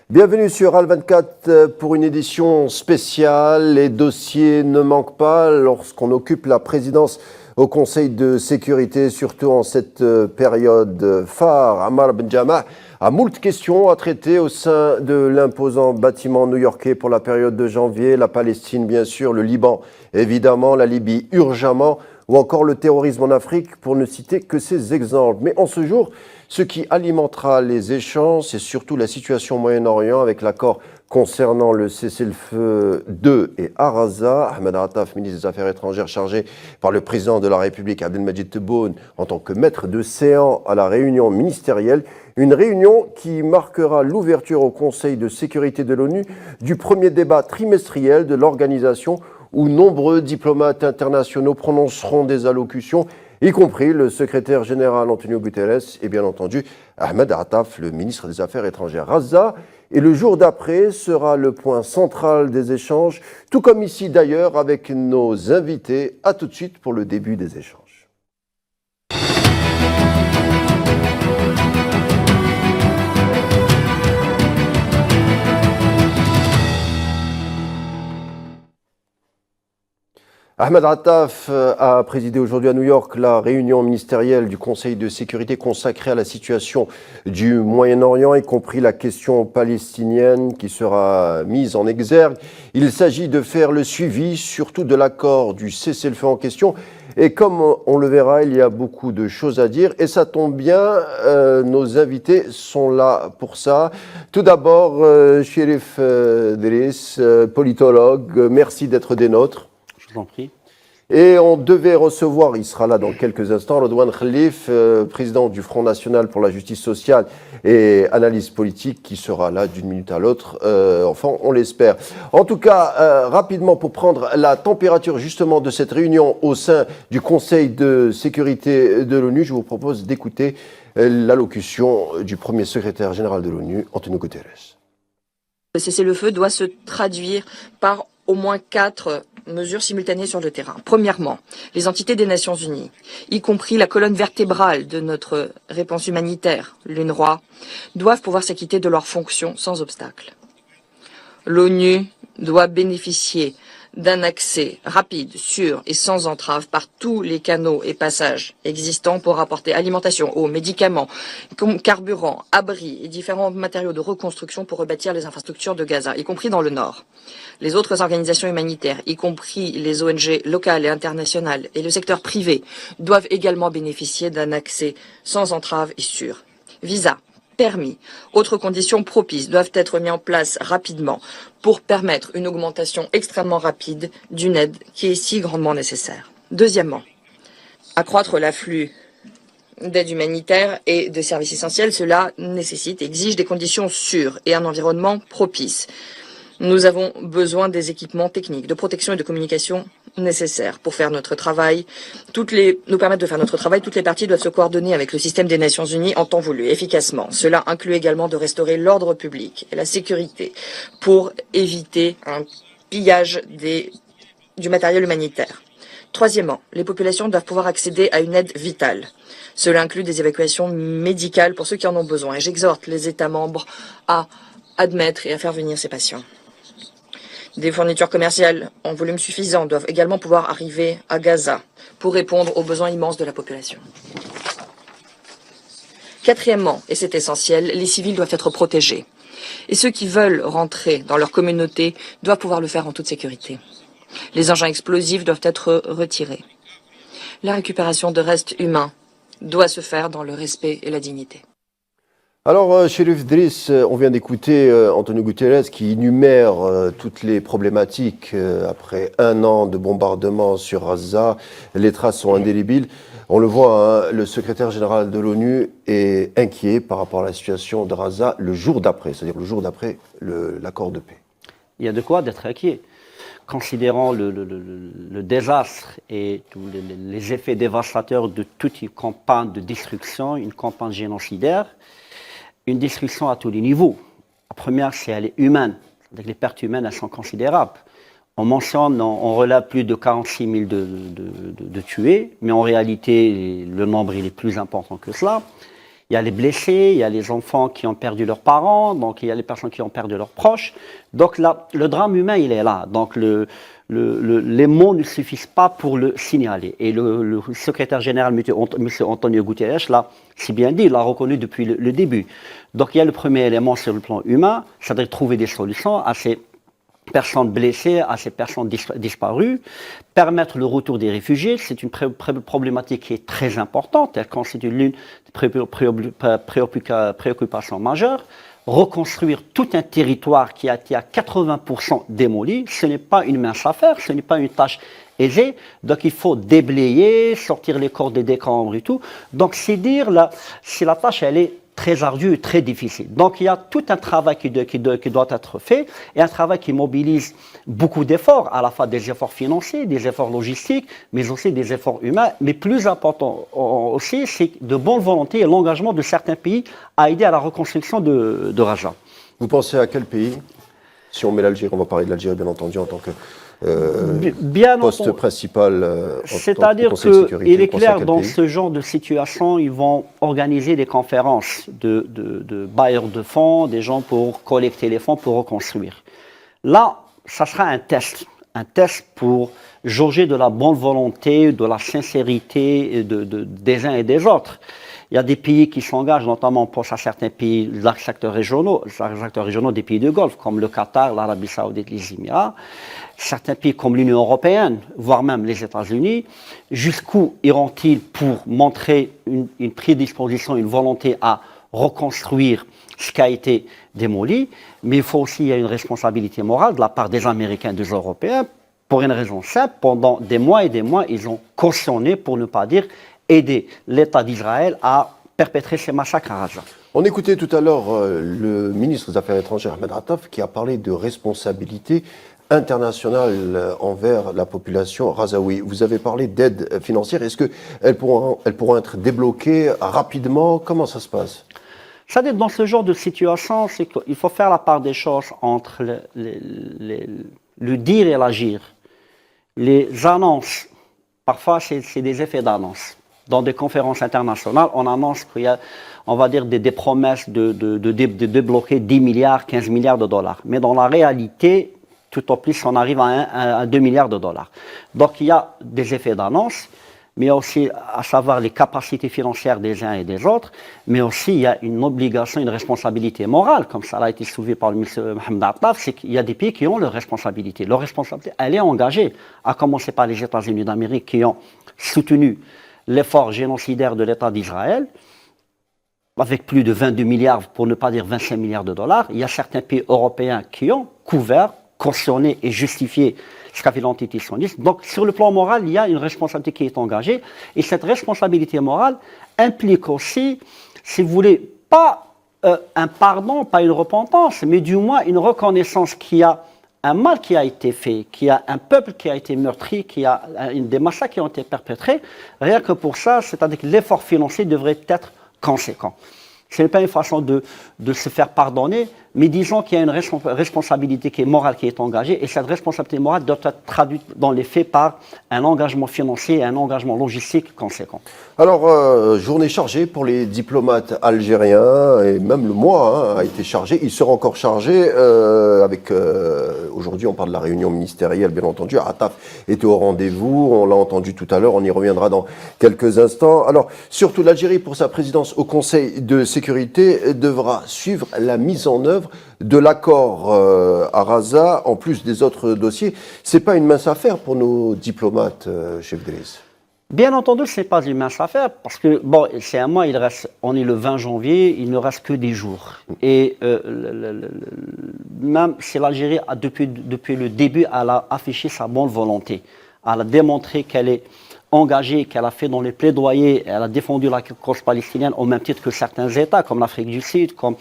Bienvenue sur Al24 pour une édition spéciale. Les dossiers ne manquent pas lorsqu'on occupe la présidence au Conseil de sécurité, surtout en cette période phare. Ammar Benjamah a moult questions à traiter au sein de l'imposant bâtiment new-yorkais pour la période de janvier. La Palestine, bien sûr, le Liban, évidemment, la Libye, urgemment, ou encore le terrorisme en Afrique, pour ne citer que ces exemples. Mais en ce jour, ce qui alimentera les échanges, c'est surtout la situation au Moyen-Orient avec l'accord concernant le cessez-le-feu de et à Gaza. Ahmed Attaf, ministre des Affaires étrangères chargé par le président de la République, Abdelmadjid Tebboune, en tant que maître de séance à la réunion ministérielle. Une réunion qui marquera l'ouverture au Conseil de sécurité de l'ONU du premier débat trimestriel de l'organisation où nombreux diplomates internationaux prononceront des allocutions, y compris le secrétaire général Antonio Guterres et bien entendu Ahmed Attaf, le ministre des Affaires étrangères. Gaza, et le jour d'après sera le point central des échanges, tout comme ici d'ailleurs avec nos invités. À tout de suite pour le début des échanges. Ahmed Attaf a présidé aujourd'hui à New York la réunion ministérielle du Conseil de sécurité consacrée à la situation du Moyen-Orient, y compris la question palestinienne qui sera mise en exergue. Il s'agit de faire le suivi, surtout de l'accord du cessez-le-feu en question. Et comme on le verra, il y a beaucoup de choses à dire. Et ça tombe bien, nos invités sont là pour ça. Tout d'abord, Chérif Driss, politologue, merci d'être des nôtres. Je vous en prie. Et on devait recevoir, il sera là dans quelques instants, Redouane Khalif, président du Front National pour la Justice sociale et analyse politique, qui sera là d'une minute à l'autre, enfin on l'espère. En tout cas, rapidement pour prendre la température justement de cette réunion au sein du Conseil de sécurité de l'ONU, je vous propose d'écouter l'allocution du premier secrétaire général de l'ONU, Antonio Guterres. Le cessez-le-feu doit se traduire par au moins 4 mesures simultanées sur le terrain. Premièrement, les entités des Nations Unies, y compris la colonne vertébrale de notre réponse humanitaire, l'UNRWA, doivent pouvoir s'acquitter de leurs fonctions sans obstacle. L'ONU doit bénéficier d'un accès rapide, sûr et sans entrave par tous les canaux et passages existants pour apporter alimentation, eau, médicaments, carburant, abris et différents matériaux de reconstruction pour rebâtir les infrastructures de Gaza, y compris dans le nord. Les autres organisations humanitaires, y compris les ONG locales et internationales et le secteur privé, doivent également bénéficier d'un accès sans entrave et sûr. Visa, permis, autres conditions propices doivent être mis en place rapidement pour permettre une augmentation extrêmement rapide d'une aide qui est si grandement nécessaire. Deuxièmement, accroître l'afflux d'aide humanitaire et de services essentiels, cela nécessite et exige des conditions sûres et un environnement propice. Nous avons besoin des équipements techniques, de protection et de communication nécessaires pour faire notre travail. Nous permettre de faire notre travail, toutes les parties doivent se coordonner avec le système des Nations Unies en temps voulu, efficacement. Cela inclut également de restaurer l'ordre public et la sécurité pour éviter un pillage du matériel humanitaire. Troisièmement, les populations doivent pouvoir accéder à une aide vitale. Cela inclut des évacuations médicales pour ceux qui en ont besoin. Et j'exhorte les États membres à admettre et à faire venir ces patients. Des fournitures commerciales en volume suffisant doivent également pouvoir arriver à Gaza pour répondre aux besoins immenses de la population. Quatrièmement, et c'est essentiel, les civils doivent être protégés. Et ceux qui veulent rentrer dans leur communauté doivent pouvoir le faire en toute sécurité. Les engins explosifs doivent être retirés. La récupération de restes humains doit se faire dans le respect et la dignité. Alors, Chérif Driss, on vient d'écouter Antonio Guterres qui énumère toutes les problématiques après un an de bombardement sur Gaza. Les traces sont indélébiles. On le voit, hein, le secrétaire général de l'ONU est inquiet par rapport à la situation de Gaza le jour d'après, c'est-à-dire le jour d'après l'accord de paix. Il y a de quoi d'être inquiet. Considérant le désastre et tous les effets dévastateurs de toute une campagne de destruction, une campagne génocidaire, une destruction à tous les niveaux. La première, c'est elle est humaine. Les pertes humaines, elles sont considérables. On mentionne, on relève plus de 46 000 de tués, mais en réalité, le nombre il est plus important que cela. Il y a les blessés, il y a les enfants qui ont perdu leurs parents, donc il y a les personnes qui ont perdu leurs proches. Donc là, le drame humain, il est là. Donc les mots ne suffisent pas pour le signaler. Et le secrétaire général, M. Antonio Guterres, l'a si bien dit, il l'a reconnu depuis le début. Donc il y a le premier élément sur le plan humain, c'est-à-dire trouver des solutions à ces personnes blessées, à ces personnes disparues, permettre le retour des réfugiés, c'est une problématique qui est très importante, elle constitue l'une des préoccupations majeures. Reconstruire tout un territoire qui a été à 80% démoli, ce n'est pas une mince affaire, ce n'est pas une tâche aisée, donc il faut déblayer, sortir les corps des décombres et tout. Donc c'est dire, là, si la tâche elle est très ardue, très difficile. Donc il y a tout un travail qui doit être fait et un travail qui mobilise beaucoup d'efforts, à la fois des efforts financiers, des efforts logistiques, mais aussi des efforts humains. Mais plus important aussi, c'est de bonne volonté et l'engagement de certains pays à aider à la reconstruction de Raja. Vous pensez à quel pays? Si on met l'Algérie, on va parler de l'Algérie bien entendu en tant que poste principal. C'est-à-dire qu'il est clair, dans ce genre de situation, ils vont organiser des conférences de bailleurs de fonds, des gens pour collecter les fonds pour reconstruire. Là, ça sera un test pour jauger de la bonne volonté, de la sincérité des uns et des autres. Il y a des pays qui s'engagent, notamment pour certains pays, les acteurs régionaux des pays du Golfe, comme le Qatar, l'Arabie Saoudite, les Émirats, certains pays comme l'Union européenne, voire même les États-Unis. Jusqu'où iront-ils pour montrer une prédisposition, une volonté à reconstruire ce qui a été démoli? Mais il faut aussi, il y a une responsabilité morale de la part des Américains et des Européens, pour une raison simple. Pendant des mois et des mois, ils ont cautionné, pour ne pas dire aider l'État d'Israël à perpétrer ces massacres à Raja. On écoutait tout à l'heure le ministre des Affaires étrangères, Ahmed Attaf, qui a parlé de responsabilité internationale envers la population razaoui. Vous avez parlé d'aide financière. Est-ce qu'elles pourront être débloquées rapidement? Comment ça se passe? Ça veut dire, dans ce genre de situation, c'est qu'il faut faire la part des choses entre le dire et l'agir. Les annonces, parfois c'est des effets d'annonce. Dans des conférences internationales, on annonce qu'il y a, on va dire, des promesses de débloquer 10 milliards, 15 milliards de dollars. Mais dans la réalité, tout au plus, on arrive à 2 milliards de dollars. Donc il y a des effets d'annonce, mais il y a aussi à savoir les capacités financières des uns et des autres, mais aussi il y a une obligation, une responsabilité morale, comme ça a été soulevé par le ministre Mohamed Attaf, c'est qu'il y a des pays qui ont leur responsabilité. Leur responsabilité, elle est engagée, à commencer par les États-Unis d'Amérique qui ont soutenu l'effort génocidaire de l'État d'Israël, avec plus de 22 milliards, pour ne pas dire 25 milliards de dollars. Il y a certains pays européens qui ont couvert, cautionné et justifié ce qu'a fait l'entité sioniste. Donc, sur le plan moral, il y a une responsabilité qui est engagée. Et cette responsabilité morale implique aussi, si vous voulez, pas un pardon, pas une repentance, mais du moins une reconnaissance qu'il y a un mal qui a été fait, qu'il y a un peuple qui a été meurtri, qu'il y a des massacres qui ont été perpétrés. Rien que pour ça, c'est-à-dire que l'effort financier devrait être conséquent. Ce n'est pas une façon de se faire pardonner, mais disons qu'il y a une responsabilité qui est morale, qui est engagée, et cette responsabilité morale doit être traduite dans les faits par un engagement financier et un engagement logistique conséquent. Alors, journée chargée pour les diplomates algériens, et même le mois a été chargé. Il sera encore chargé avec... aujourd'hui, on parle de la réunion ministérielle, bien entendu. Attaf était au rendez-vous, on l'a entendu tout à l'heure, on y reviendra dans quelques instants. Alors, surtout l'Algérie, pour sa présidence au Conseil de sécurité, devra suivre la mise en œuvre de l'accord à Raza, en plus des autres dossiers. C'est pas une mince affaire pour nos diplomates, chef Driss. Bien entendu, ce n'est pas une mince affaire, parce que, bon, c'est un mois, on est le 20 janvier, il ne reste que des jours. Et même si l'Algérie, depuis le début, elle a affiché sa bonne volonté, elle a démontré qu'elle est engagée, qu'elle a fait dans les plaidoyers, elle a défendu la cause palestinienne au même titre que certains États, comme l'Afrique du Sud, comme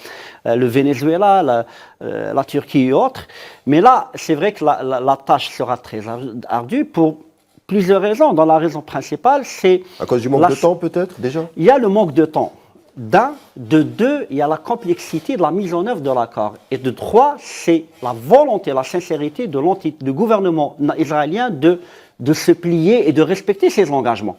le Venezuela, la Turquie et autres. Mais là, c'est vrai que la tâche sera très ardue pour plusieurs raisons. Dans la raison principale, c'est... À cause du manque de temps, peut-être, déjà? Il y a le manque de temps. De deux, il y a la complexité de la mise en œuvre de l'accord. Et de trois, c'est la volonté, la sincérité du gouvernement israélien de se plier et de respecter ses engagements.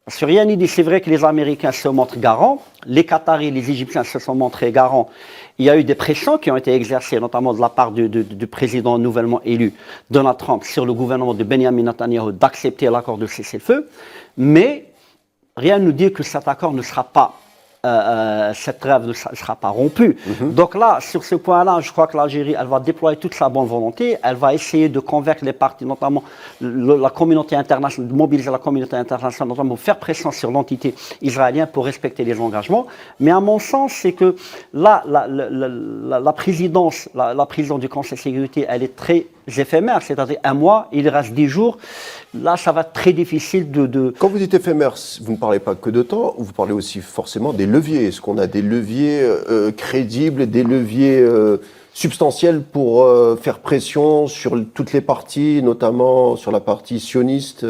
Parce que rien n'est dit, c'est vrai que les Américains se montrent garants, les Qataris, les Égyptiens se sont montrés garants. Il y a eu des pressions qui ont été exercées, notamment de la part du président nouvellement élu, Donald Trump, sur le gouvernement de Benjamin Netanyahu d'accepter l'accord de cessez-le-feu. Mais rien ne nous dit que cet accord ne sera pas, cette trêve ne sera pas rompue. Donc là, sur ce point-là, je crois que l'Algérie, elle va déployer toute sa bonne volonté. Elle va essayer de convaincre les parties, notamment la communauté internationale, de mobiliser la communauté internationale, notamment pour faire pression sur l'entité israélienne pour respecter les engagements. Mais à mon sens, c'est que là, la présidence du Conseil de sécurité, elle est très éphémère, c'est-à-dire un mois, il reste 10 jours. Là, ça va être très difficile de... Quand vous dites éphémère, vous ne parlez pas que de temps, vous parlez aussi forcément des leviers. Est-ce qu'on a des leviers crédibles, des leviers substantiels pour faire pression sur toutes les parties, notamment sur la partie sioniste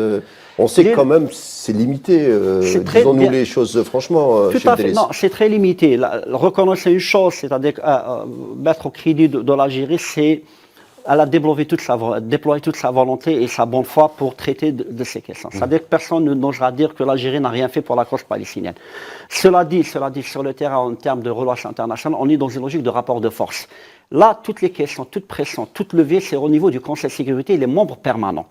On sait que quand même c'est limité, disons-nous les choses franchement. Tout à fait, non, c'est très limité. Reconnaissez une chose, c'est-à-dire mettre au crédit de l'Algérie, c'est... Elle a déployé toute sa volonté et sa bonne foi pour traiter de ces questions. C'est-à-dire que personne n'osera dire que l'Algérie n'a rien fait pour la cause palestinienne. Cela dit, sur le terrain, en termes de relations internationales, on est dans une logique de rapport de force. Là, toutes les questions, toute pression, toute levée, c'est au niveau du Conseil de sécurité et les membres permanents.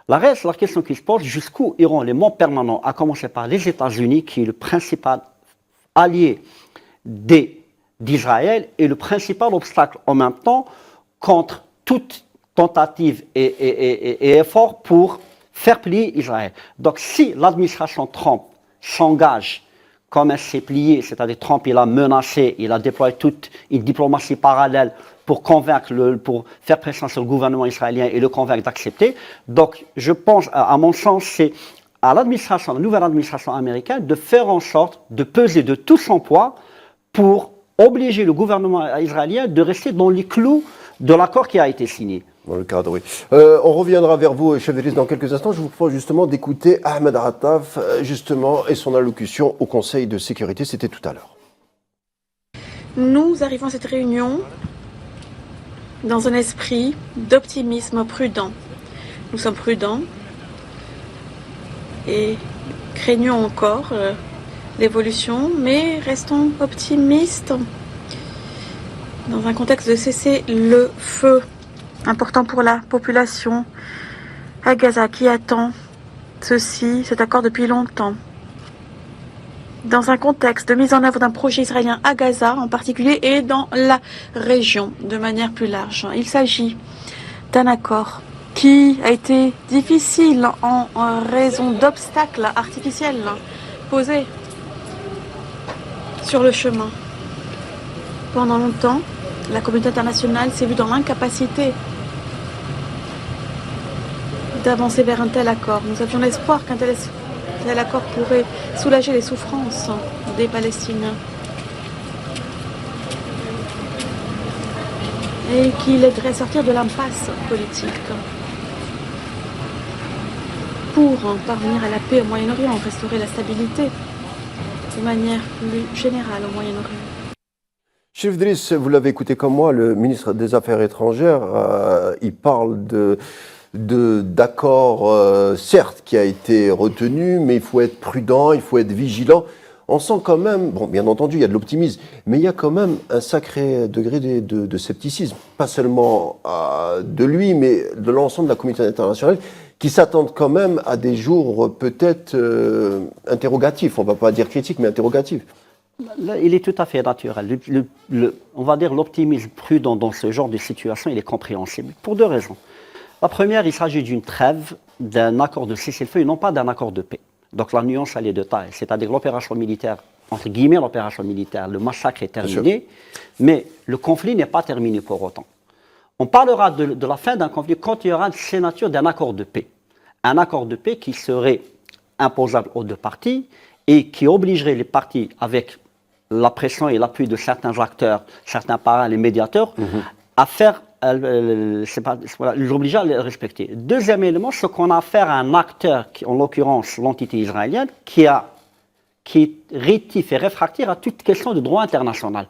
La question qui se pose, jusqu'où iront les membres permanents, à commencer par les États-Unis, qui est le principal allié d'Israël et le principal obstacle en même temps contre toute tentative et effort pour faire plier Israël. Donc si l'administration Trump s'engage comme elle s'est pliée, c'est-à-dire Trump il a menacé, il a déployé toute une diplomatie parallèle pour pour faire pression sur le gouvernement israélien et le convaincre d'accepter. Donc je pense, à mon sens, c'est à la nouvelle administration américaine de faire en sorte de peser de tout son poids pour obliger le gouvernement israélien de rester dans les clous de l'accord qui a été signé. Dans le cadre, oui. On reviendra vers vous, chef de liste, dans quelques instants. Je vous propose justement d'écouter Ahmed Attaf, justement, et son allocution au Conseil de sécurité. C'était tout à l'heure. Nous arrivons à cette réunion dans un esprit d'optimisme prudent. Nous sommes prudents et craignons encore l'évolution, mais restons optimistes. Dans un contexte de cessez-le-feu important pour la population à Gaza qui attend cet accord depuis longtemps. Dans un contexte de mise en œuvre d'un projet israélien à Gaza en particulier et dans la région de manière plus large. Il s'agit d'un accord qui a été difficile en raison d'obstacles artificiels posés sur le chemin. Pendant longtemps, la communauté internationale s'est vue dans l'incapacité d'avancer vers un tel accord. Nous avions l'espoir qu'un tel accord pourrait soulager les souffrances des Palestiniens et qu'il aiderait à sortir de l'impasse politique pour parvenir à la paix au Moyen-Orient, restaurer la stabilité de manière plus générale au Moyen-Orient. Chef Driss, vous l'avez écouté comme moi, le ministre des Affaires étrangères, il parle d'accord, certes, qui a été retenu, mais il faut être prudent, il faut être vigilant. On sent quand même, bon, bien entendu, il y a de l'optimisme, mais il y a quand même un sacré degré de scepticisme, pas seulement de lui, mais de l'ensemble de la communauté internationale, qui s'attendent quand même à des jours peut-être interrogatifs. On ne va pas dire critiques, mais interrogatifs. Là, il est tout à fait naturel. On va dire l'optimisme prudent dans ce genre de situation, il est compréhensible pour deux raisons. La première, il s'agit d'une trêve, d'un accord de cessez-le-feu et non pas d'un accord de paix. Donc la nuance, elle est de taille. C'est-à-dire l'opération militaire, entre guillemets l'opération militaire, le massacre est terminé, mais le conflit n'est pas terminé pour autant. On parlera de la fin d'un conflit quand il y aura une signature d'un accord de paix. Un accord de paix qui serait imposable aux deux parties et qui obligerait les parties avec la pression et l'appui de certains acteurs, certains parrains, les médiateurs, à faire, l'obliger à les respecter. Deuxième élément, c'est qu'on a affaire à un acteur, en l'occurrence l'entité israélienne, qui a qui est rétif et réfractaire à toute question de droit international.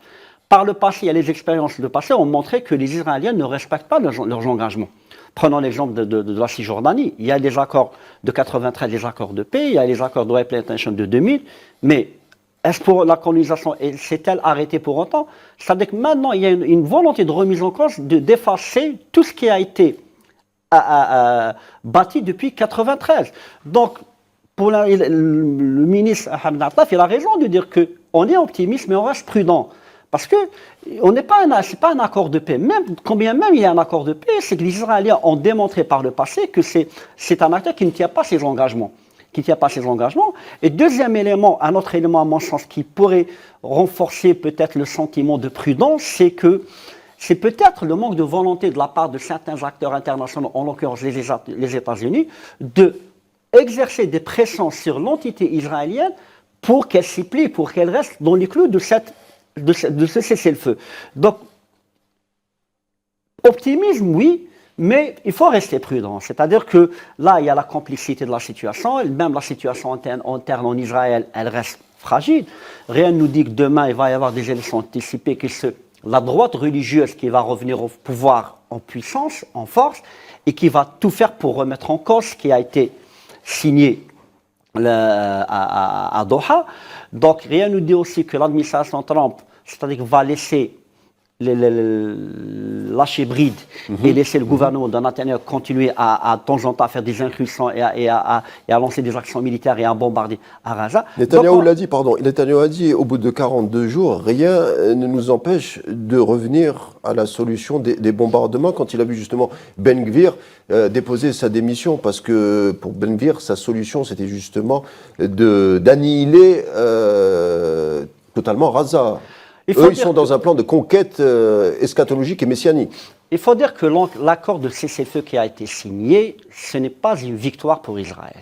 Par le passé, il y a les expériences du passé ont montré que les Israéliens ne respectent pas leurs engagements. Prenons l'exemple de la Cisjordanie. Il y a des accords de 93, des accords de paix, il y a les accords de Replantation de 2000, mais est-ce pour la colonisation, s'est-elle arrêtée pour autant? C'est-à-dire que maintenant, il y a une volonté de remise en cause d'effacer tout ce qui a été bâti depuis 1993. Donc, pour le ministre Hamid Attaf, il a raison de dire qu'on est optimiste, mais on reste prudent. Parce que c'est pas un accord de paix. Combien même il y a un accord de paix, c'est que les Israéliens ont démontré par le passé que c'est un acteur qui ne tient pas ses engagements. Et deuxième élément, un autre élément à mon sens qui pourrait renforcer peut-être le sentiment de prudence, c'est que c'est peut-être le manque de volonté de la part de certains acteurs internationaux, en l'occurrence les États-Unis, de exercer des pressions sur l'entité israélienne pour qu'elle s'y plie, pour qu'elle reste dans les clous de ce cessez-le-feu. Donc, optimisme, oui, mais il faut rester prudent. C'est-à-dire que là, il y a la complicité de la situation, même la situation interne en Israël, elle reste fragile. Rien ne nous dit que demain, il va y avoir des élections anticipées, que c'est la droite religieuse qui va revenir au pouvoir en puissance, en force, et qui va tout faire pour remettre en cause ce qui a été signé à Doha. Donc, rien ne nous dit aussi que l'administration Trump, c'est-à-dire va laisser lâcher bride et laisser le gouvernement de Netanyahu continuer de temps en temps à faire des incursions et à lancer des actions militaires et à bombarder à Gaza. Netanyahu a dit au bout de 42 jours, rien ne nous empêche de revenir à la solution des bombardements quand il a vu justement Ben Gvir déposer sa démission, parce que pour Ben Gvir, sa solution c'était justement d'annihiler totalement Gaza. Ils sont dans un plan de conquête eschatologique et messianique. Il faut dire que l'accord de cessez-le-feu qui a été signé, ce n'est pas une victoire pour Israël.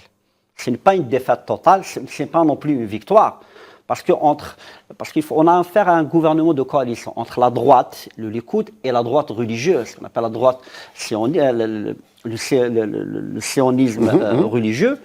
Ce n'est pas une défaite totale, ce n'est pas non plus une victoire. Parce qu'on a affaire à un gouvernement de coalition entre la droite, le Likoud, et la droite religieuse, qu'on appelle la droite le sionisme religieux,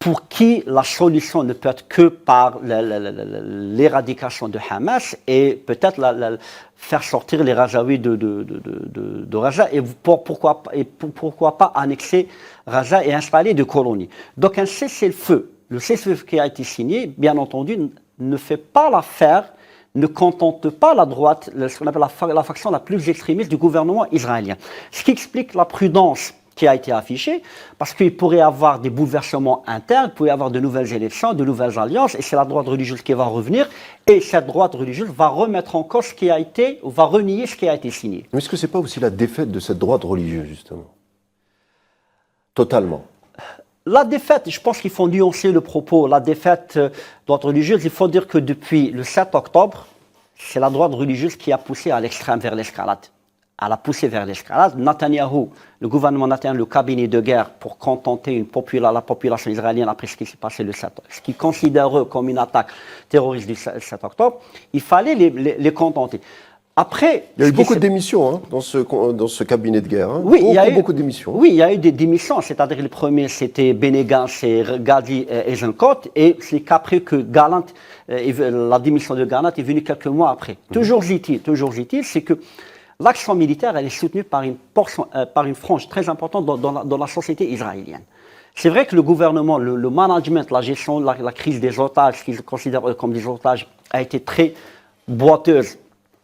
pour qui la solution ne peut être que par l'éradication de Hamas et peut-être faire sortir les Rajaouis de Raja et pourquoi pas annexer Raja et installer des colonies. Donc un cessez-le-feu, le cessez-le-feu qui a été signé, bien entendu, ne fait pas l'affaire, ne contente pas la droite, ce qu'on appelle la faction la plus extrémiste du gouvernement israélien. Ce qui explique la prudence qui a été affiché, parce qu'il pourrait y avoir des bouleversements internes, il pourrait y avoir de nouvelles élections, de nouvelles alliances, et c'est la droite religieuse qui va revenir, et cette droite religieuse va remettre en cause ce qui a été, ou va renier ce qui a été signé. Mais est-ce que ce n'est pas aussi la défaite de cette droite religieuse, justement? Totalement. La défaite, je pense qu'il faut nuancer le propos, la défaite de la droite religieuse, il faut dire que depuis le 7 octobre, c'est la droite religieuse qui a poussé à l'extrême vers l'escalade. Elle a poussé vers l'escalade. Netanyahou, le gouvernement Netanyahou, le cabinet de guerre pour contenter la population israélienne après ce qui s'est passé le 7 octobre, ce qu'ils considèrent comme une attaque terroriste du 7 octobre, il fallait les contenter. Après, il y a eu beaucoup de démissions dans ce cabinet de guerre. Oui, il y a eu beaucoup de démissions. Oui, il y a eu des démissions. C'est-à-dire le premier, c'était Benny Gantz et Gadi Eisenkot, et c'est qu'après que Gallant, la démission de Gallant est venue quelques mois après. Toujours est-il, c'est que l'action militaire, elle est soutenue par une frange très importante dans la société israélienne. C'est vrai que le gouvernement, le management, la gestion, la crise des otages, ce qu'ils considèrent comme des otages, a été très boiteuse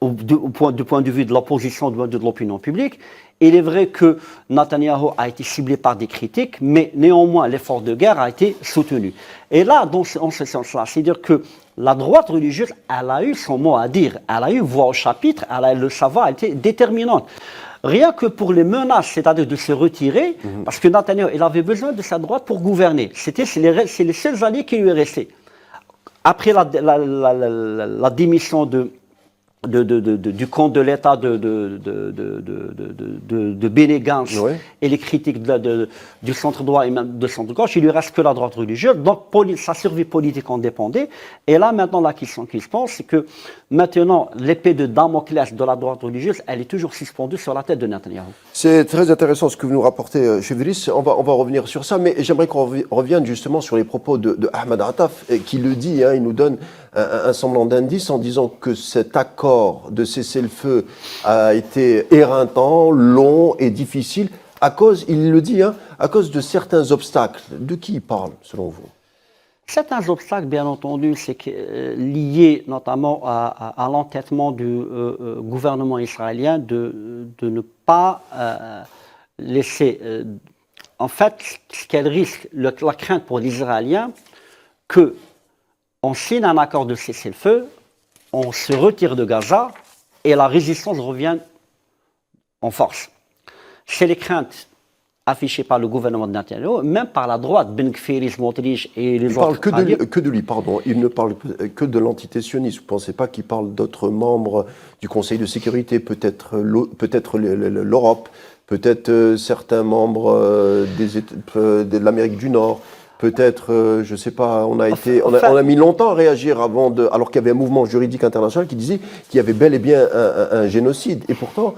du point de vue de l'opposition, de l'opinion publique. Il est vrai que Netanyahou a été ciblé par des critiques, mais néanmoins, l'effort de guerre a été soutenu. Et là, en ce sens-là, c'est-à-dire que la droite religieuse, elle a eu son mot à dire, elle a eu voix au chapitre, le savoir a été déterminante. Rien que pour les menaces, c'est-à-dire de se retirer, parce que Netanyahou, il avait besoin de sa droite pour gouverner. C'est les seuls alliés qui lui restaient. Après la démission de du compte de l'État de Benny Gantz et les critiques du centre droit et même de centre gauche, il lui reste que la droite religieuse. Donc sa survie politique en dépendait. Et là, maintenant, la question qui se pose, c'est que maintenant, l'épée de Damoclès de la droite religieuse, elle est toujours suspendue sur la tête de Netanyahou. C'est très intéressant ce que vous nous rapportez, Chevrilis. On va revenir sur ça, mais j'aimerais qu'on revienne justement sur les propos de Ahmed Attaf, qui le dit, il nous donne un semblant d'indice en disant que cet accord de cessez-le-feu a été éreintant, long et difficile à cause, il le dit, à cause de certains obstacles. De qui il parle, selon vous? Certains obstacles, bien entendu, c'est lié notamment à l'entêtement du gouvernement israélien de ne pas laisser... en fait, ce qu'elle risque, la crainte pour les Israéliens, qu'on signe un accord de cessez-le-feu, on se retire de Gaza et la résistance revient en force. C'est les craintes affichées par le gouvernement de Netanyahou, même par la droite, Ben Gvir, Smotrich et les autres. Il ne parle que de lui, pardon. Il ne parle que de l'entité sioniste. Vous ne pensez pas qu'il parle d'autres membres du Conseil de sécurité, peut-être l'Europe, peut-être certains membres de l'Amérique du Nord. Peut-être, je ne sais pas, on a mis longtemps à réagir alors qu'il y avait un mouvement juridique international qui disait qu'il y avait bel et bien un génocide. Et pourtant,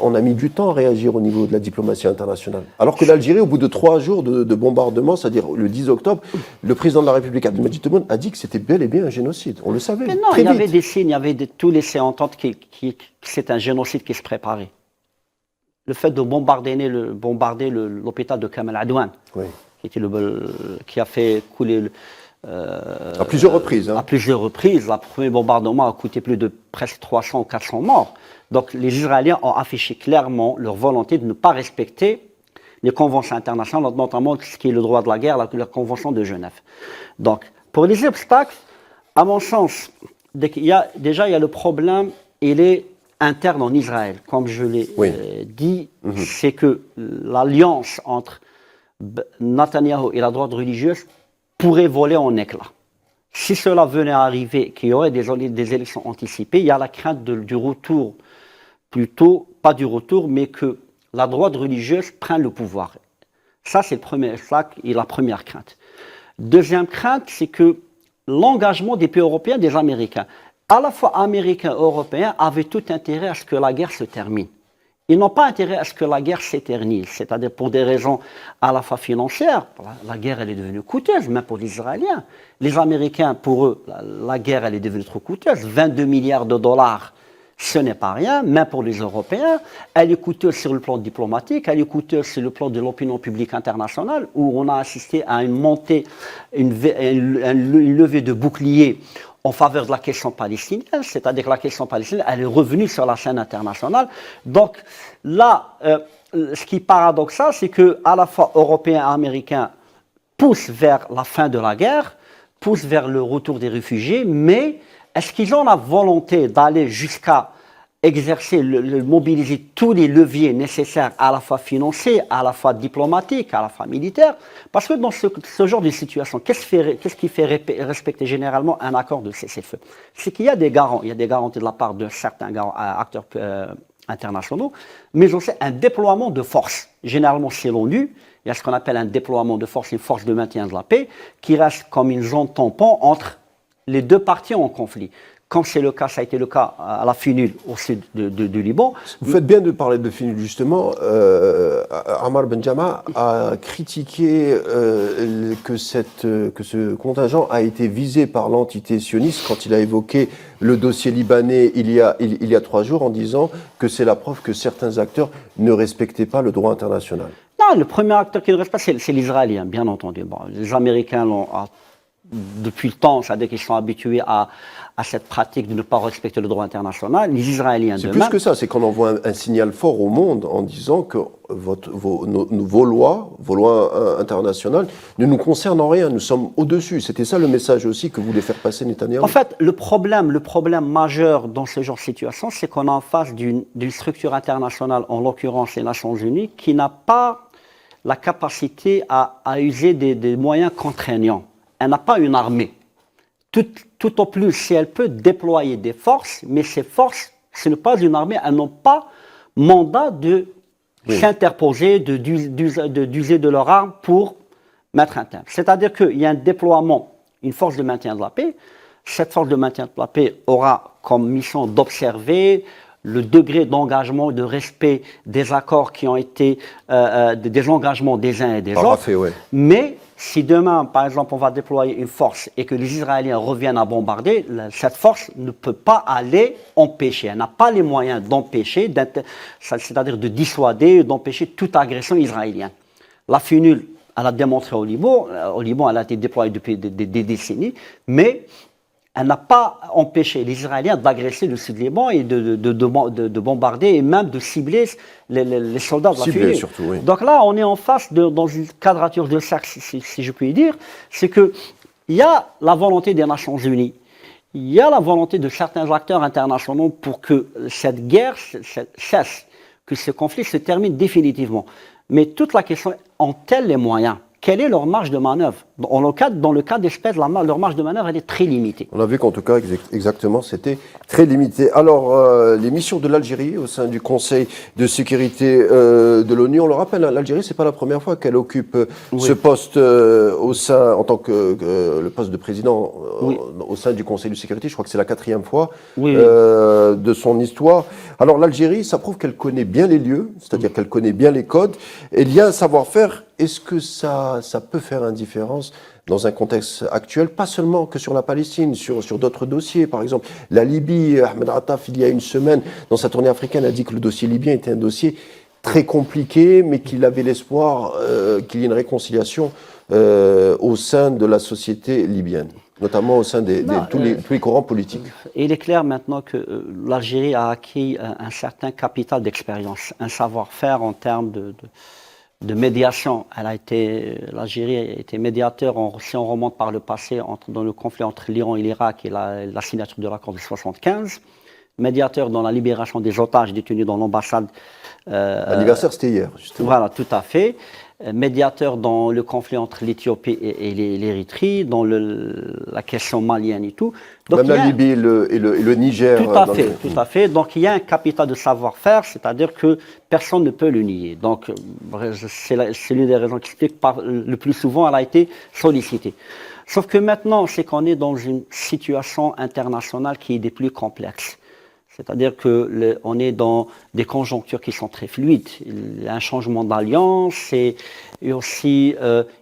on a mis du temps à réagir au niveau de la diplomatie internationale. Alors que l'Algérie, au bout de 3 jours de bombardement, c'est-à-dire le 10 octobre, le président de la République, Abdelmadjid Tebboune, a dit que c'était bel et bien un génocide. On le savait. Mais non, il y avait des signes, il y avait tous laissé entendre que c'est un génocide qui se préparait. Le fait de bombarder l'hôpital de Kamal Adwan. Oui. Qui a fait couler... à plusieurs reprises. À plusieurs reprises. Le premier bombardement a coûté plus de presque 300 ou 400 morts. Donc les Israéliens ont affiché clairement leur volonté de ne pas respecter les conventions internationales, notamment ce qui est le droit de la guerre, la Convention de Genève. Donc, pour les obstacles, à mon sens, il y a le problème, il est interne en Israël. Comme je l'ai dit, c'est que l'alliance entre Netanyahou et la droite religieuse pourrait voler en éclats. Si cela venait à arriver, qu'il y aurait des élections anticipées, il y a la crainte du retour, plutôt, pas du retour, mais que la droite religieuse prenne le pouvoir. Ça, c'est le premier obstacle et la première crainte. Deuxième crainte, c'est que l'engagement des pays européens, des Américains, à la fois Américains et Européens, avaient tout intérêt à ce que la guerre se termine. Ils n'ont pas intérêt à ce que la guerre s'éternise, c'est-à-dire pour des raisons à la fois financières. La guerre, elle est devenue coûteuse, même pour les Israéliens. Les Américains, pour eux, la guerre, elle est devenue trop coûteuse. 22 milliards de dollars, ce n'est pas rien, même pour les Européens. Elle est coûteuse sur le plan diplomatique, elle est coûteuse sur le plan de l'opinion publique internationale, où on a assisté à une montée, une levée de boucliers en faveur de la question palestinienne, c'est-à-dire que la question palestinienne, elle est revenue sur la scène internationale. Donc là, ce qui est paradoxal, c'est que à la fois Européens et Américains poussent vers la fin de la guerre, poussent vers le retour des réfugiés, mais est-ce qu'ils ont la volonté d'aller jusqu'à exercer, mobiliser tous les leviers nécessaires, à la fois financiers, à la fois diplomatiques, à la fois militaires? Parce que dans ce genre de situation, qu'est-ce qui fait respecter généralement un accord de cessez-le-feu? C'est qu'il y a des garants, il y a des garanties de la part de certains acteurs internationaux, mais aussi un déploiement de force. Généralement, c'est l'ONU, il y a ce qu'on appelle un déploiement de force, une force de maintien de la paix, qui reste comme une zone tampon entre les deux parties en conflit. Comme c'est le cas, ça a été le cas à la FINUL au sud du Liban. Vous faites bien de parler de FINUL, justement. Ammar Benjama a critiqué que ce contingent a été visé par l'entité sioniste quand il a évoqué le dossier libanais il y a 3 jours en disant que c'est la preuve que certains acteurs ne respectaient pas le droit international. Non, le premier acteur qui ne respecte pas, c'est l'Israélien, bien entendu. Bon, les Américains l'ont depuis le temps, c'est-à-dire qu'ils sont habitués à cette pratique de ne pas respecter le droit international. Les Israéliens c'est plus que ça, c'est qu'on envoie un signal fort au monde en disant que vos lois internationales ne nous concernent en rien, nous sommes au-dessus. C'était ça le message aussi que voulait faire passer Netanyahou. En fait, le problème majeur dans ce genre de situation, c'est qu'on est en face d'une structure internationale, en l'occurrence les Nations Unies, qui n'a pas la capacité à user des moyens contraignants. Elle n'a pas une armée. tout au plus, si elle peut déployer des forces, mais ces forces, ce n'est pas une armée, elles n'ont pas mandat de s'interposer, d'user de leur arme pour mettre un terme. C'est-à-dire qu'il y a un déploiement, une force de maintien de la paix. Cette force de maintien de la paix aura comme mission d'observer le degré d'engagement, de respect des accords qui ont été des engagements des uns et des autres. Mais si demain, par exemple, on va déployer une force et que les Israéliens reviennent à bombarder, cette force ne peut pas aller empêcher. Elle n'a pas les moyens d'empêcher, c'est-à-dire de dissuader, d'empêcher toute agression israélienne. La FUNUL, elle a démontré au Liban, elle a été déployée depuis des décennies, mais elle n'a pas empêché les Israéliens d'agresser le Sud-Liban et de bombarder et même de cibler les soldats de la FUNUL. Surtout, oui. Donc là, on est en face, dans une quadrature de cercle, si je puis dire, c'est qu'il y a la volonté des Nations Unies, il y a la volonté de certains acteurs internationaux pour que cette guerre cesse, que ce conflit se termine définitivement. Mais toute la question, ont-elles les moyens ? Quelle est leur marge de manœuvre ? Dans le cas d'espèces, leur marge de manœuvre, elle est très limitée. On a vu qu'en tout cas, exactement, c'était très limité. Alors, les missions de l'Algérie au sein du Conseil de sécurité de l'ONU, on le rappelle, l'Algérie, c'est pas la première fois qu'elle occupe ce poste en tant que le poste de président au sein du Conseil de sécurité. Je crois que c'est la 4e fois de son histoire. Alors, l'Algérie, ça prouve qu'elle connaît bien les lieux, c'est-à-dire qu'elle connaît bien les codes. Et il y a un savoir-faire. Est-ce que ça peut faire une différence dans un contexte actuel, pas seulement que sur la Palestine, sur d'autres dossiers, par exemple la Libye? Ahmed Attaf, il y a une semaine, dans sa tournée africaine, a dit que le dossier libyen était un dossier très compliqué, mais qu'il avait l'espoir qu'il y ait une réconciliation au sein de la société libyenne, notamment au sein de tous les courants politiques. Il est clair maintenant que l'Algérie a acquis un certain capital d'expérience, un savoir-faire en termes de médiation. L'Algérie a été médiateur, si on remonte par le passé, dans le conflit entre l'Iran et l'Irak et la signature de l'accord de 1975, médiateur dans la libération des otages détenus dans l'ambassade. L'anniversaire, c'était hier, justement. Voilà, tout à fait. Médiateur dans le conflit entre l'Éthiopie et l'Érythrée, dans la question malienne et tout. Donc, même la Libye et le Niger. Tout à fait. Donc il y a un capital de savoir-faire, c'est-à-dire que personne ne peut le nier. Donc c'est l'une des raisons qui explique que le plus souvent elle a été sollicitée. Sauf que maintenant, c'est qu'on est dans une situation internationale qui est des plus complexes. C'est-à-dire qu'on est dans des conjonctures qui sont très fluides. Il y a un changement d'alliance et aussi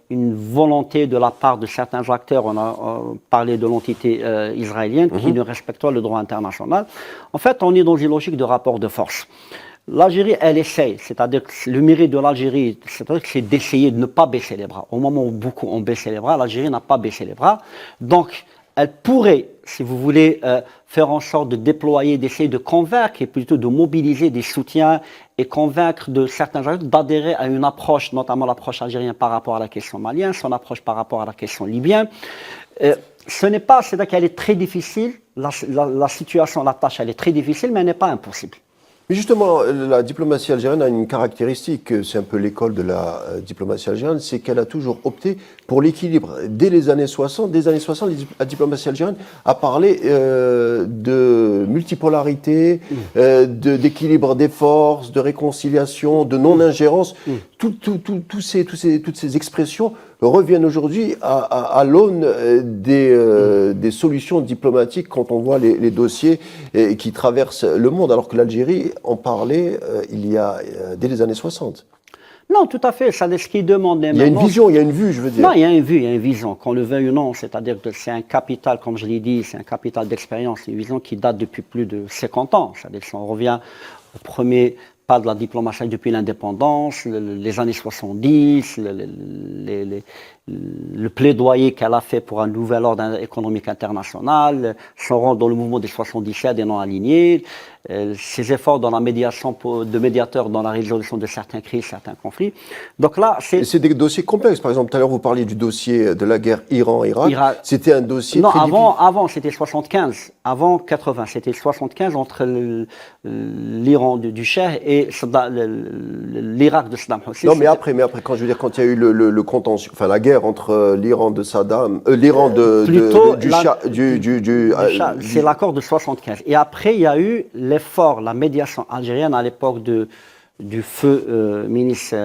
une volonté de la part de certains acteurs, on a parlé de l'entité israélienne, qui ne respecte pas le droit international. En fait, on est dans une logique de rapport de force. L'Algérie, elle essaye, c'est-à-dire que le mérite de l'Algérie, c'est d'essayer de ne pas baisser les bras. Au moment où beaucoup ont baissé les bras, l'Algérie n'a pas baissé les bras. Donc, elle pourrait, si vous voulez, faire en sorte de déployer, d'essayer de convaincre et plutôt de mobiliser des soutiens et convaincre de certains gens d'adhérer à une approche, notamment l'approche algérienne par rapport à la question malienne, son approche par rapport à la question libyenne. C'est-à-dire qu'elle est très difficile, la situation, la tâche, elle est très difficile, mais elle n'est pas impossible. Mais justement, la diplomatie algérienne a une caractéristique, c'est un peu l'école de la diplomatie algérienne, c'est qu'elle a toujours opté pour l'équilibre. Dès les années 60, la diplomatie algérienne a parlé de multipolarité, d'équilibre des forces, de réconciliation, de non-ingérence. Toutes ces expressions reviennent aujourd'hui à l'aune des solutions diplomatiques quand on voit les dossiers qui traversent le monde, alors que l'Algérie en parlait dès les années 60. Non, tout à fait. Ça, ce qui demandait. Il y a une vision, il y a une vue, je veux dire. Non, il y a une vue, il y a une vision, qu'on le veuille ou non. C'est-à-dire que c'est un capital, comme je l'ai dit, c'est un capital d'expérience, une vision qui date depuis plus de 50 ans. C'est-à-dire que si on revient au premier pas de la diplomatie depuis l'indépendance, les années 70, le plaidoyer qu'elle a fait pour un nouvel ordre économique international, son rôle dans le mouvement des 77 des non-alignés, ses efforts dans la médiation de médiateurs dans la résolution de certaines crises, certains conflits. Donc là, c'est des dossiers complexes. Par exemple, tout à l'heure, vous parliez du dossier de la guerre Iran-Irak. C'était un dossier très difficile. Avant, c'était 75. Avant 80, c'était 75 entre l'Iran du Cheikh et l'Irak de Saddam Hussein. Non, mais après, quand je veux dire, quand il y a eu le contentieux, enfin la guerre entre l'Iran de Saddam, l'Iran c'est l'accord de 75. Et après, il y a eu l'effort, la médiation algérienne à l'époque du feu ministre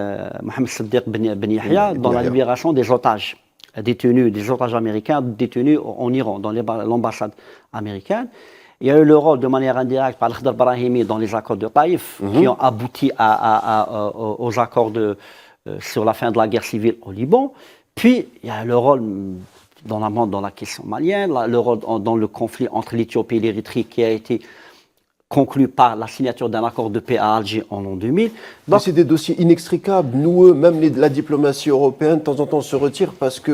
Mohamed Siddiq Ben Yahya dans la libération des otages détenus, des otages américains détenus en Iran, dans l'ambassade américaine. Il y a eu le rôle de manière indirecte par Khdar Brahimi dans les accords de Taïf, qui ont abouti aux accords sur la fin de la guerre civile au Liban. Puis, il y a le rôle dans la question malienne, le rôle dans le conflit entre l'Éthiopie et l'Érythrée qui a été conclu par la signature d'un accord de paix à Alger en l'an 2000. Donc, c'est des dossiers inextricables, noueux, même la diplomatie européenne de temps en temps se retire parce que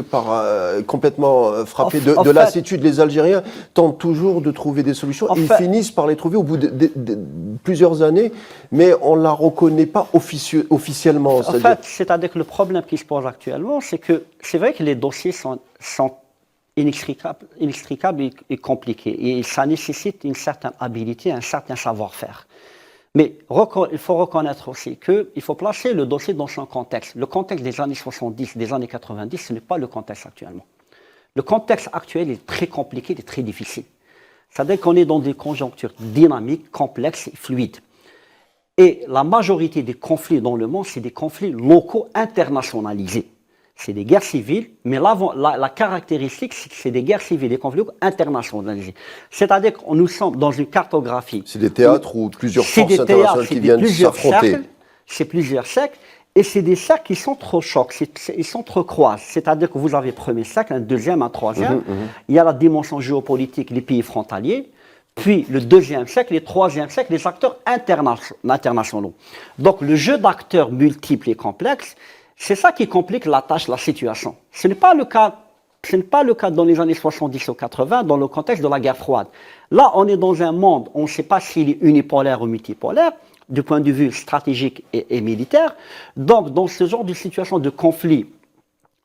complètement frappés de lassitude, les Algériens tentent toujours de trouver des solutions. Ils finissent par les trouver au bout de plusieurs années, mais on ne la reconnaît pas officiellement. C'est-à-dire que le problème qui se pose actuellement, c'est que c'est vrai que les dossiers sont inextricable et compliqué. Et ça nécessite une certaine habilité, un certain savoir-faire. Mais il faut reconnaître aussi qu'il faut placer le dossier dans son contexte. Le contexte des années 70, des années 90, ce n'est pas le contexte actuellement. Le contexte actuel est très compliqué et très difficile. C'est-à-dire qu'on est dans des conjonctures dynamiques, complexes et fluides. Et la majorité des conflits dans le monde, c'est des conflits locaux internationalisés. C'est des guerres civiles, mais la caractéristique, c'est que c'est des guerres civiles, des conflits internationalisés. C'est-à-dire que nous sommes dans une cartographie. C'est des théâtres où plusieurs forces internationales qui viennent s'affronter. C'est plusieurs cercles, et c'est des cercles qui sont trop chocs, ils sont trop croisés. C'est-à-dire que vous avez un premier cercle, un deuxième, un troisième. Il y a la dimension géopolitique, les pays frontaliers. Puis le deuxième cercle, le troisième cercle, les acteurs internationaux. Donc le jeu d'acteurs multiples et complexes, c'est ça qui complique la tâche, la situation. Ce n'est pas le cas dans les années 70 ou 80, dans le contexte de la guerre froide. Là, on est dans un monde, on ne sait pas s'il est unipolaire ou multipolaire, du point de vue stratégique et militaire. Donc, dans ce genre de situation de conflits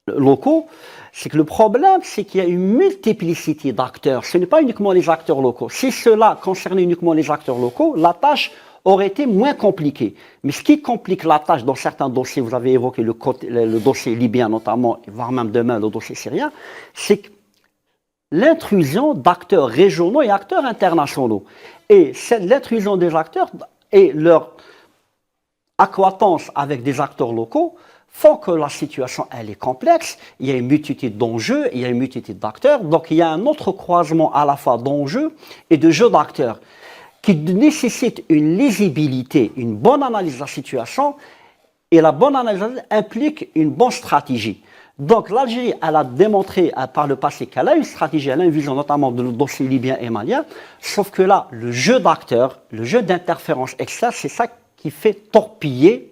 locaux, c'est que le problème, c'est qu'il y a une multiplicité d'acteurs. Ce n'est pas uniquement les acteurs locaux. Si cela concernait uniquement les acteurs locaux, la tâche aurait été moins compliqué. Mais ce qui complique la tâche dans certains dossiers, vous avez évoqué le dossier libyen notamment, voire même demain le dossier syrien, c'est l'intrusion d'acteurs régionaux et acteurs internationaux. Et l'intrusion des acteurs et leur accointance avec des acteurs locaux font que la situation elle est complexe, il y a une multitude d'enjeux, il y a une multitude d'acteurs, donc il y a un autre croisement à la fois d'enjeux et de jeux d'acteurs qui nécessite une lisibilité, une bonne analyse de la situation, et la bonne analyse implique une bonne stratégie. Donc l'Algérie, elle a démontré par le passé qu'elle a une stratégie, elle a une vision notamment de nos dossiers libyens et maliens, sauf que là, le jeu d'acteurs, le jeu d'interférence externe, c'est ça qui fait torpiller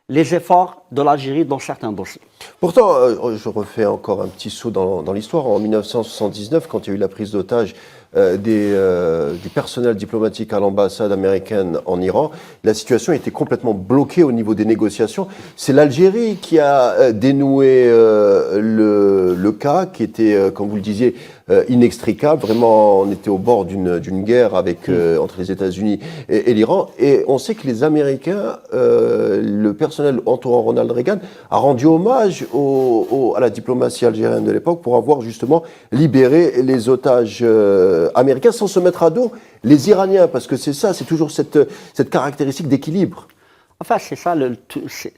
les efforts de l'Algérie dans certains dossiers. Pourtant, je refais encore un petit saut dans l'histoire. En 1979, quand il y a eu la prise d'otage du personnel diplomatique à l'ambassade américaine en Iran, la situation était complètement bloquée au niveau des négociations. C'est l'Algérie qui a dénoué le cas, qui était, comme vous le disiez, inextricable. Vraiment, on était au bord d'une guerre entre les États-Unis et l'Iran. Et on sait que les Américains, le personnel entourant Ronald Reagan, a rendu hommage à la diplomatie algérienne de l'époque pour avoir justement libéré les otages américains sans se mettre à dos les Iraniens, parce que c'est ça, c'est toujours cette caractéristique d'équilibre. Enfin, c'est ça,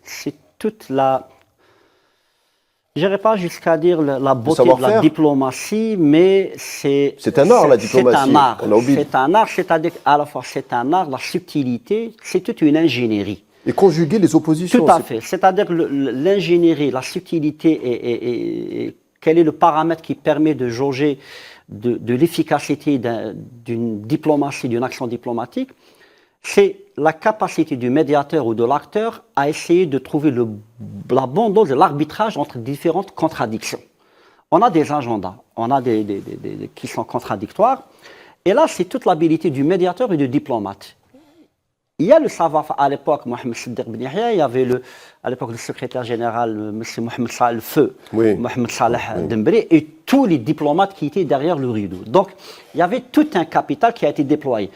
c'est toute la... Je n'irai pas jusqu'à dire la beauté de la diplomatie, mais c'est... C'est un art, la diplomatie. C'est un art. C'est un art, c'est-à-dire à la fois c'est un art, la subtilité, c'est toute une ingénierie. Et conjuguer les oppositions. Tout à fait. C'est-à-dire que l'ingénierie, la subtilité, et quel est le paramètre qui permet de jauger de l'efficacité d'une diplomatie, d'une action diplomatique, c'est la capacité du médiateur ou de l'acteur à essayer de trouver la bonne dose de l'arbitrage entre différentes contradictions. On a des agendas, on a qui sont contradictoires, et là c'est toute l'habilité du médiateur et du diplomate. Il y a le savoir à l'époque, Mohamed Siddiq Ben Yahya, il y avait à l'époque le secrétaire général, M. Mohamed Saleh Feu, Mohamed Saleh Dembélé, et tous les diplomates qui étaient derrière le rideau. Donc, il y avait tout un capital qui a été déployé.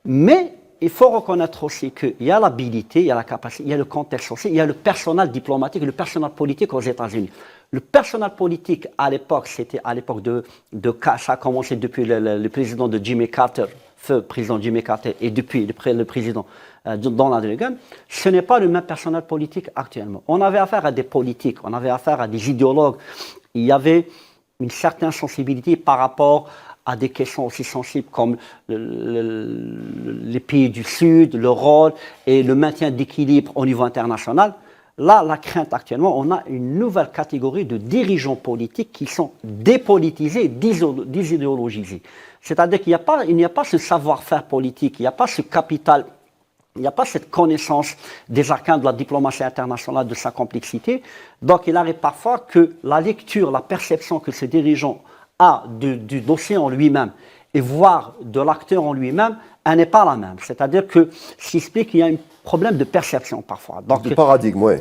Mais il faut reconnaître aussi qu'il y a l'habilité, il y a la capacité, il y a le contexte aussi, il y a le personnel diplomatique et le personnel politique aux États-Unis. Le personnel politique, à l'époque, c'était à l'époque ça a commencé depuis le président de Jimmy Carter, feu président Jimmy Carter, et depuis le président Donald Reagan, ce n'est pas le même personnel politique actuellement. On avait affaire à des politiques, on avait affaire à des idéologues. Il y avait une certaine sensibilité par rapport à des questions aussi sensibles comme les pays du Sud, le rôle et le maintien d'équilibre au niveau international. Là, la crainte actuellement, on a une nouvelle catégorie de dirigeants politiques qui sont dépolitisés, désidéologisés. C'est-à-dire qu'il n'y a pas ce savoir-faire politique, il n'y a pas ce capital, il n'y a pas cette connaissance des arcanes de la diplomatie internationale, de sa complexité. Donc il arrive parfois que la lecture, la perception que ce dirigeant a du dossier en lui-même et voire de l'acteur en lui-même, elle n'est pas la même. C'est-à-dire que ce qui explique qu'il y a un problème de perception parfois. Donc, de paradigme, oui.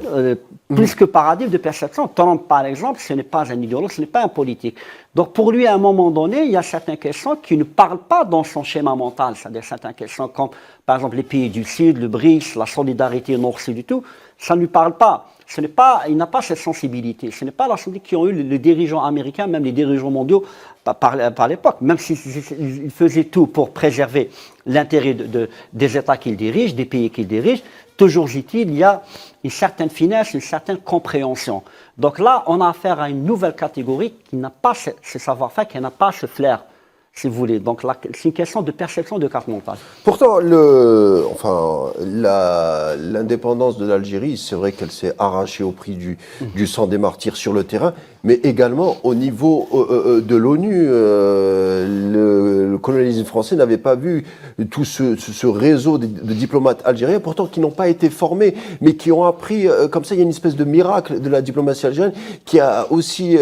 Plus que paradigme de perception. Trump, par exemple, ce n'est pas un idéologue, ce n'est pas un politique. Donc pour lui, à un moment donné, il y a certaines questions qui ne parlent pas dans son schéma mental. C'est-à-dire certaines questions comme, par exemple, les pays du Sud, le BRICS, la solidarité nord-sud et tout, ça ne lui parle pas. Il n'a pas cette sensibilité. Ce n'est pas la sensibilité qu'ont eu les dirigeants américains, même les dirigeants mondiaux par l'époque. Même s'ils faisaient tout pour préserver l'intérêt des États qu'ils dirigent, des pays qu'ils dirigent, toujours il y a une certaine finesse, une certaine compréhension. Donc là, on a affaire à une nouvelle catégorie qui n'a pas ce savoir-faire, qui n'a pas ce flair, si vous voulez. Donc c'est une question de perception de carte mentale. Pourtant, l'indépendance de l'Algérie, c'est vrai qu'elle s'est arrachée au prix du sang des martyrs sur le terrain, mais également au niveau de l'ONU. Le colonialisme français n'avait pas vu tout ce réseau de diplomates algériens, pourtant qui n'ont pas été formés, mais qui ont appris, comme ça, il y a une espèce de miracle de la diplomatie algérienne qui a aussi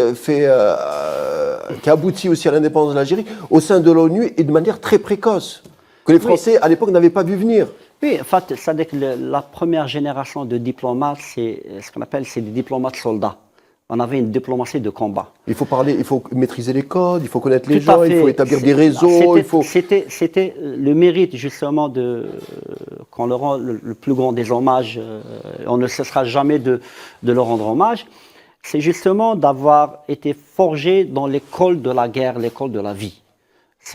qui a abouti aussi à l'indépendance de l'Algérie au sein de l'ONU et de manière très précoce, que les Français à l'époque n'avaient pas vu venir. Oui, en fait, c'est-à-dire que la première génération de diplomates, c'est ce qu'on appelle des diplomates soldats. On avait une diplomatie de combat. Il faut maîtriser les codes, il faut connaître les gens, il faut établir des réseaux. C'était le mérite justement qu'on leur rend le plus grand des hommages. On ne cessera jamais de leur rendre hommage. C'est justement d'avoir été forgés dans l'école de la guerre, l'école de la vie.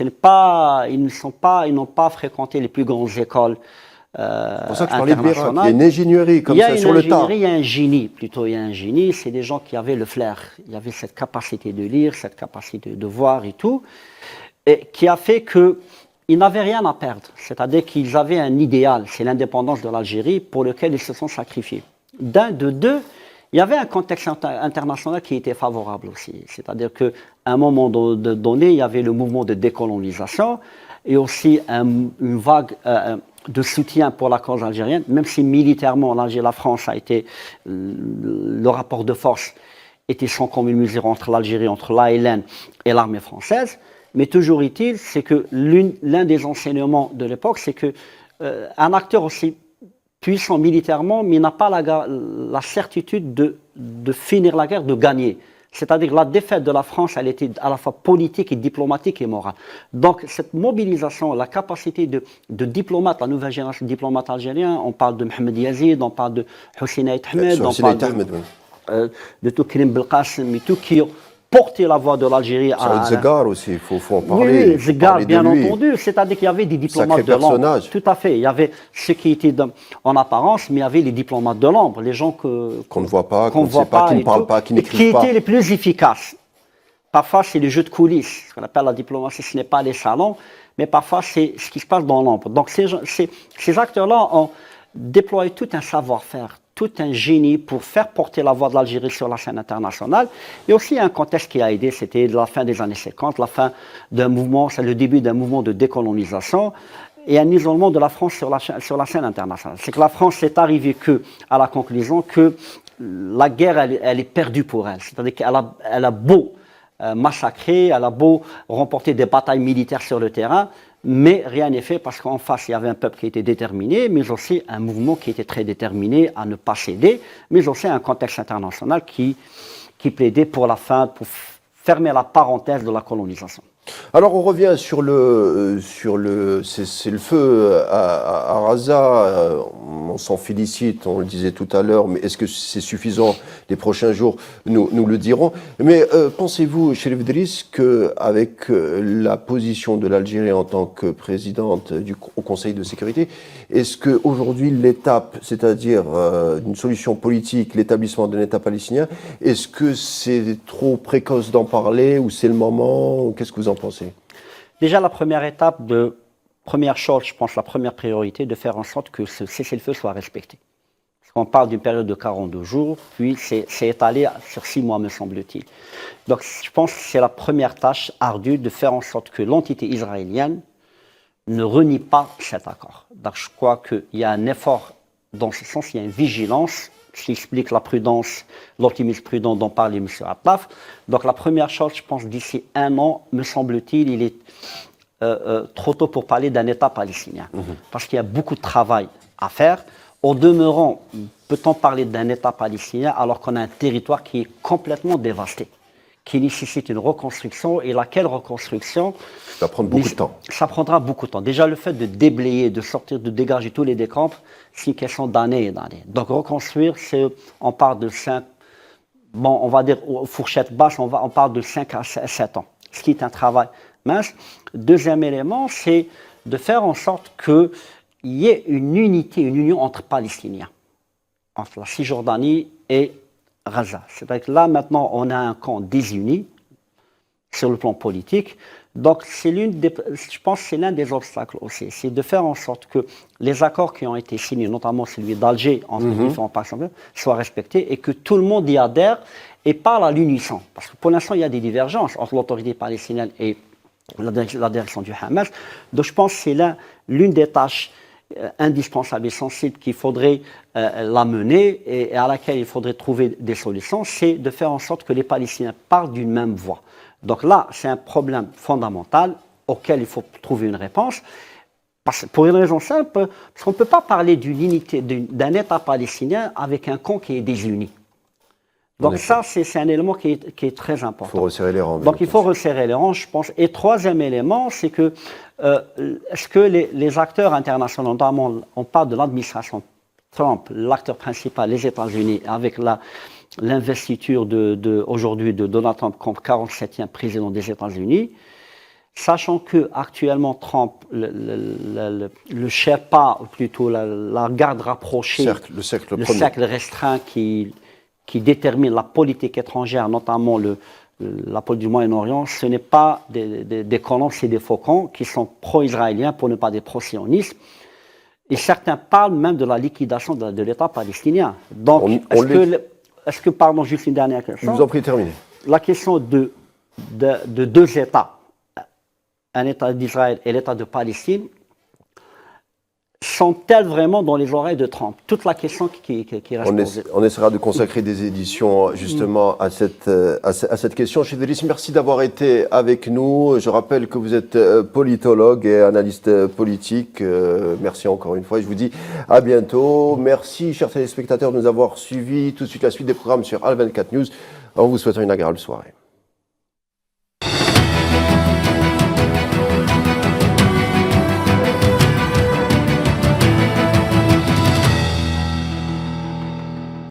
Ils n'ont pas fréquenté les plus grandes écoles c'est pour ça que je parlais de miracle. Il y a une ingénierie comme ça sur le tas. Il y a un génie, plutôt. Il y a un génie. C'est des gens qui avaient le flair. Il y avait cette capacité de lire, cette capacité de voir et tout, et qui a fait qu'ils n'avaient rien à perdre. C'est-à-dire qu'ils avaient un idéal, c'est l'indépendance de l'Algérie, pour lequel ils se sont sacrifiés. De deux, il y avait un contexte international qui était favorable aussi. C'est-à-dire qu'à un moment donné, il y avait le mouvement de décolonisation et aussi une vague de soutien pour la cause algérienne, même si militairement, la France a été, le rapport de force était sans commune mesure entre l'Algérie, entre l'ALN et l'armée française. Mais toujours est-il, c'est que l'un des enseignements de l'époque, c'est que un acteur aussi puissant militairement, mais n'a pas la certitude de finir la guerre, de gagner. C'est-à-dire que la défaite de la France, elle était à la fois politique et diplomatique et morale. Donc cette mobilisation, la capacité de diplomates, la nouvelle génération de diplomates algériens, on parle de Mohamed Yazid, on parle de Hossein Ait Ahmed, on parle de Toukrim Belkacem et tout, qui ont porté la voix de l'Algérie à... Zeggar aussi, il faut en parler. Oui, Zeggar, bien entendu. C'est-à-dire qu'il y avait des diplomates de l'ombre. Tout à fait. Il y avait ceux qui étaient en apparence, mais il y avait les diplomates de l'ombre, les gens qu'on ne voit pas, qu'on ne sait pas, qui ne parlent pas, qui n'écrivent pas. Qui étaient les plus efficaces. Parfois, c'est les jeux de coulisses. Ce qu'on appelle la diplomatie, ce n'est pas les salons, mais parfois, c'est ce qui se passe dans l'ombre. Donc, ces acteurs-là ont déployé tout un savoir-faire, tout un génie pour faire porter la voix de l'Algérie sur la scène internationale. Et aussi un contexte qui a aidé, c'était la fin des années 50, la fin d'un mouvement, c'est le début d'un mouvement de décolonisation et un isolement de la France sur la scène internationale. C'est que la France est arrivée à la conclusion que la guerre, elle est perdue pour elle. C'est-à-dire qu'elle a beau massacrer, elle a beau remporter des batailles militaires sur le terrain, mais rien n'est fait parce qu'en face, il y avait un peuple qui était déterminé, mais aussi un mouvement qui était très déterminé à ne pas céder, mais aussi un contexte international qui plaidait pour la fin, pour fermer la parenthèse de la colonisation. Alors on revient sur le cessez-le-feu à Gaza. On s'en félicite, on le disait tout à l'heure, mais est-ce que c'est suffisant? Les prochains jours nous le dirons. Mais pensez-vous, Chérif Driss, qu'avec la position de l'Algérie en tant que présidente au Conseil de sécurité, est-ce qu'aujourd'hui l'étape, c'est-à-dire une solution politique, l'établissement d'un État palestinien, est-ce que c'est trop précoce d'en parler ou c'est le moment? Qu'est-ce que vous en pensez? Déjà, la première étape, première chose, je pense, la première priorité, de faire en sorte que ce cessez-le-feu soit respecté. Parce qu'on parle d'une période de 42 jours, puis c'est étalé sur 6 mois, me semble-t-il. Donc, je pense que c'est la première tâche ardue de faire en sorte que l'entité israélienne ne renie pas cet accord. Donc, je crois qu'il y a un effort dans ce sens, il y a une vigilance, ce qui explique la prudence, l'optimisme prudent dont parlait M. Attaf. Donc la première chose, je pense, d'ici 1 an, me semble-t-il, il est trop tôt pour parler d'un État palestinien. Parce qu'il y a beaucoup de travail à faire. Au demeurant, peut-on parler d'un État palestinien alors qu'on a un territoire qui est complètement dévasté, qui nécessite une reconstruction, et laquelle reconstruction... Ça va prendre beaucoup de temps. Ça prendra beaucoup de temps. Déjà, le fait de déblayer, de sortir, de dégager tous les décombres, c'est une question d'années et d'années. Donc, reconstruire, on part de 5, bon, on va dire, fourchette basse, on parle de 5 à 7 ans, ce qui est un travail mince. Deuxième élément, c'est de faire en sorte qu'il y ait une unité, une union entre Palestiniens, entre la Cisjordanie et Gaza. C'est-à-dire que là, maintenant, on a un camp désuni sur le plan politique. Donc, je pense que c'est l'un des obstacles aussi. C'est de faire en sorte que les accords qui ont été signés, notamment celui d'Alger entre les différents partenaires, soient respectés et que tout le monde y adhère et parle à l'unisson. Parce que pour l'instant, il y a des divergences entre l'autorité palestinienne et la direction du Hamas. Donc, je pense que c'est l'une des tâches indispensable et sensible qu'il faudrait la mener et à laquelle il faudrait trouver des solutions, c'est de faire en sorte que les Palestiniens parlent d'une même voix. Donc là, c'est un problème fondamental auquel il faut trouver une réponse. Pour une raison simple, parce qu'on ne peut pas parler d'une unité, d'un État palestinien avec un camp qui est désuni. Donc ça, c'est un élément qui est très important. Il faut resserrer les rangs. Donc il faut resserrer les rangs, je pense. Et troisième élément, c'est que est-ce que les acteurs internationaux, notamment on parle de l'administration Trump, l'acteur principal, les États-Unis, avec l'investiture aujourd'hui de Donald Trump comme 47e président des États-Unis, sachant qu'actuellement Trump, le Sherpa, ou plutôt la garde rapprochée, le cercle restreint qui détermine la politique étrangère, notamment la politique du Moyen-Orient, ce n'est pas des colons, c'est des faucons qui sont pro-israéliens, pour ne pas dire pro-sionistes. Et certains parlent même de la liquidation de l'État palestinien. Donc, est-ce que, pardon, juste une dernière question. Je vous en prie, terminez. La question de 2 États, un État d'Israël et l'État de Palestine, sont-elles vraiment dans les oreilles de Trump? Toute la question qui reste posée. On essaiera de consacrer des éditions justement à cette question. Chérif Driss, merci d'avoir été avec nous. Je rappelle que vous êtes politologue et analyste politique. Merci encore une fois et je vous dis à bientôt. Merci, chers téléspectateurs, de nous avoir suivis. Tout de suite, la suite des programmes sur Al 24 News. En vous souhaitant une agréable soirée.